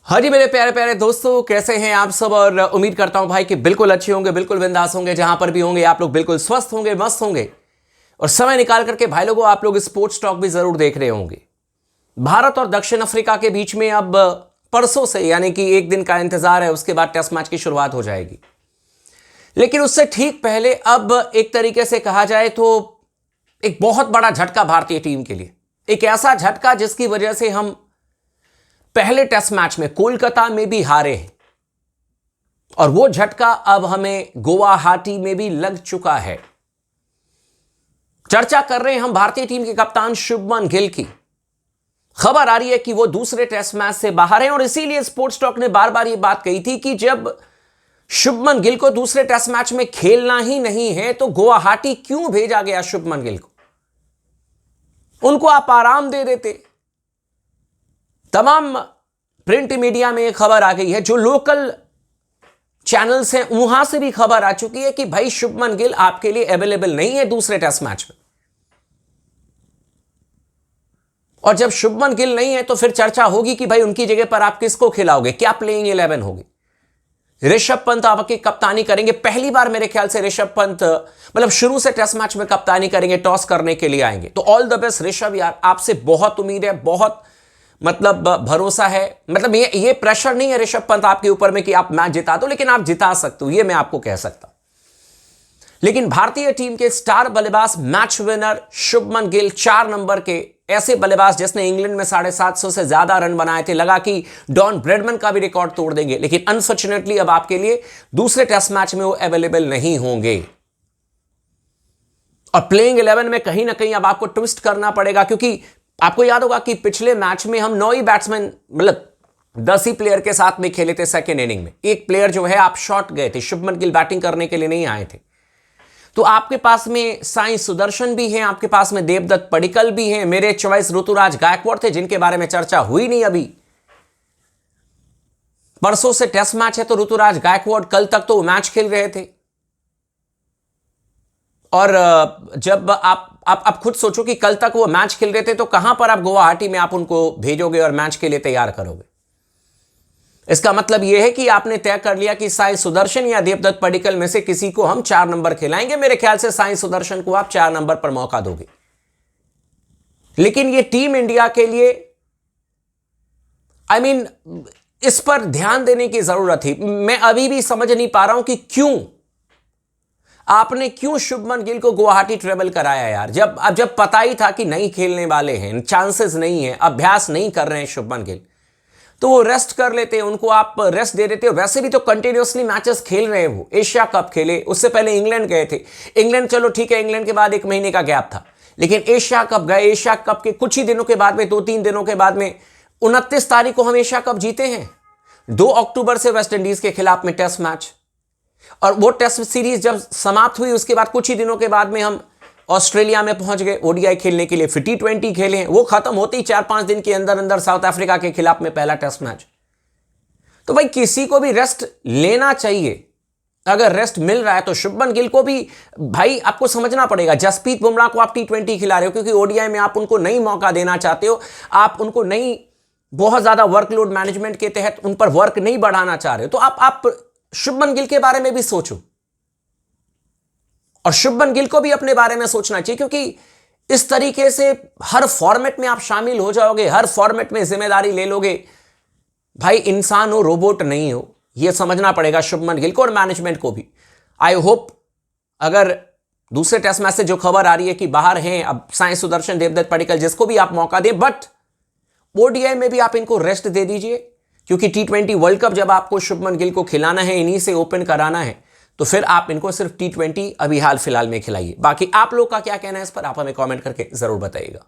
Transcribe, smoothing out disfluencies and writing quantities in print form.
हाँ जी मेरे प्यारे प्यारे दोस्तों, कैसे हैं आप सब। और उम्मीद करता हूं भाई कि बिल्कुल अच्छे होंगे, बिल्कुल बिंदास होंगे। जहां पर भी होंगे आप लोग बिल्कुल स्वस्थ होंगे, मस्त होंगे। और समय निकाल करके भाई लोगों आप लोग स्पोर्ट्स टॉक भी जरूर देख रहे होंगे। भारत और दक्षिण अफ्रीका के बीच में अब परसों से यानी कि एक दिन का इंतजार है, उसके बाद टेस्ट मैच की शुरुआत हो जाएगी। लेकिन उससे ठीक पहले अब एक तरीके से कहा जाए तो एक बहुत बड़ा झटका भारतीय टीम के लिए, एक ऐसा झटका जिसकी वजह से हम पहले टेस्ट मैच में कोलकाता में भी हारे हैं और वो झटका अब हमें गुवाहाटी में भी लग चुका है। चर्चा कर रहे हैं हम भारतीय टीम के कप्तान शुभमन गिल की। खबर आ रही है कि वो दूसरे टेस्ट मैच से बाहर हैं और इसीलिए स्पोर्ट्स टॉक ने बार बार ये बात कही थी कि जब शुभमन गिल को दूसरे टेस्ट मैच में खेलना ही नहीं है तो गुवाहाटी क्यों भेजा गया शुभमन गिल को। उनको आप आराम दे देते। तमाम प्रिंट मीडिया में एक खबर आ गई है, जो लोकल चैनल्स हैं वहां से भी खबर आ चुकी है कि भाई शुभमन गिल आपके लिए अवेलेबल नहीं है दूसरे टेस्ट मैच में। और जब शुभमन गिल नहीं है तो फिर चर्चा होगी कि भाई उनकी जगह पर आप किसको खिलाओगे, क्या प्लेइंग 11 होगी। ऋषभ पंत आपकी कप्तानी करेंगे। पहली बार मेरे ख्याल से ऋषभ पंत मतलब शुरू से टेस्ट मैच में कप्तानी करेंगे, टॉस करने के लिए आएंगे। तो ऑल द बेस्ट ऋषभ यार, आपसे बहुत उम्मीद है, बहुत मतलब भरोसा है। मतलब ये प्रेशर नहीं है ऋषभ पंत आपके ऊपर में कि आप मैच जिता दो, लेकिन आप जिता सकते हो, ये मैं आपको कह सकता हूं। लेकिन भारतीय टीम के स्टार बल्लेबाज, match winner Shubman Gill, 4 number के ऐसे बल्लेबाज जिसने इंग्लैंड में 750 से ज्यादा रन बनाए थे, लगा कि डॉन ब्रैडमैन का भी रिकॉर्ड तोड़ देंगे। लेकिन अनफॉर्चुनेटली अब आपके लिए दूसरे टेस्ट मैच में वो अवेलेबल नहीं होंगे। और प्लेइंग 11 में कहीं ना कहीं अब आपको ट्विस्ट करना पड़ेगा, क्योंकि आपको याद होगा कि पिछले मैच में हम 9 ही बैट्समैन मतलब 10 ही प्लेयर के साथ में खेले थे सेकेंड इनिंग में। एक प्लेयर जो है आप शॉट गए थे, शुभमन गिल बैटिंग करने के लिए नहीं आए थे। तो आपके पास में साई सुदर्शन भी हैं, आपके पास में देवदत्त पडिक्कल भी हैं। मेरे चॉइस ऋतुराज गायकवाड़ थे, जिनके बारे में चर्चा हुई नहीं अभी। परसों से टेस्ट मैच है तो ऋतुराज गायकवाड़, कल तक तो मैच खेल रहे थे। और जब आप खुद सोचो कि कल तक वो मैच खेल रहे थे तो कहां पर आप गुवाहाटी में आप उनको भेजोगे और मैच के लिए तैयार करोगे। इसका मतलब यह है कि आपने तय कर लिया कि साई सुदर्शन या देवदत्त पडिक्कल में से किसी को हम 4 नंबर खिलाएंगे। मेरे ख्याल से साई सुदर्शन को आप 4 नंबर पर मौका दोगे। लेकिन ये टीम इंडिया के लिए इस पर ध्यान देने की जरूरत थी। मैं अभी भी समझ नहीं पा रहा हूं कि आपने क्यों शुभमन गिल को गुवाहाटी ट्रेवल कराया यार। जब पता ही था कि नहीं खेलने वाले हैं, चांसेस नहीं है, अभ्यास नहीं कर रहे हैं शुभमन गिल, तो वो रेस्ट कर लेते, उनको आप रेस्ट दे देते। वैसे भी तो कंटिन्यूअसली मैचेस खेल रहे हैं। वो एशिया कप खेले, उससे पहले इंग्लैंड गए थे। इंग्लैंड चलो ठीक है, इंग्लैंड के बाद 1 महीने का गैप था, लेकिन एशिया कप गए। एशिया कप के कुछ ही दिनों के बाद में, 2-3 दिनों के बाद में 29 तारीख को हम एशिया कप जीते हैं। 2 अक्टूबर से वेस्ट इंडीज के खिलाफ में टेस्ट मैच, और वो टेस्ट सीरीज जब समाप्त हुई उसके बाद कुछ ही दिनों के बाद में हम ऑस्ट्रेलिया में पहुंच गए ओडीआई खेलने के लिए। फिर T20 खेले हैं, वो खत्म होते ही 4-5 दिन के अंदर अंदर साउथ अफ्रीका के खिलाफ में पहला टेस्ट मैच। तो भाई किसी को भी रेस्ट लेना चाहिए। अगर रेस्ट मिल रहा है तो शुभमन गिल को भी भाई आपको समझना पड़ेगा। जसप्रीत बुमराह को आप T20 खिला रहे हो क्योंकि ओडीआई में आप उनको नहीं मौका देना चाहते हो, आप उनको नहीं बहुत ज्यादा वर्कलोड मैनेजमेंट के तहत उन पर वर्क नहीं बढ़ाना चाह रहे हो। तो आप शुभमन गिल के बारे में भी सोचो और शुभमन गिल को भी अपने बारे में सोचना चाहिए, क्योंकि इस तरीके से हर फॉर्मेट में आप शामिल हो जाओगे, हर फॉर्मेट में जिम्मेदारी ले लोगे। भाई इंसान हो, रोबोट नहीं हो, यह समझना पड़ेगा शुभमन गिल को और मैनेजमेंट को भी। आई होप अगर दूसरे टेस्ट मैच से जो खबर आ रही है कि बाहर हैं अब साई सुदर्शन, देवदत्त पडिक्कल, जिसको भी आप मौका दें, बट ओडीआई में भी आप इनको रेस्ट दे दीजिए, क्योंकि T20 वर्ल्ड कप जब आपको शुभमन गिल को खिलाना है, इन्हीं से ओपन कराना है, तो फिर आप इनको सिर्फ T20 अभी हाल फिलहाल में खिलाइए। बाकी आप लोग का क्या कहना है इस पर, आप हमें कमेंट करके जरूर बताइएगा।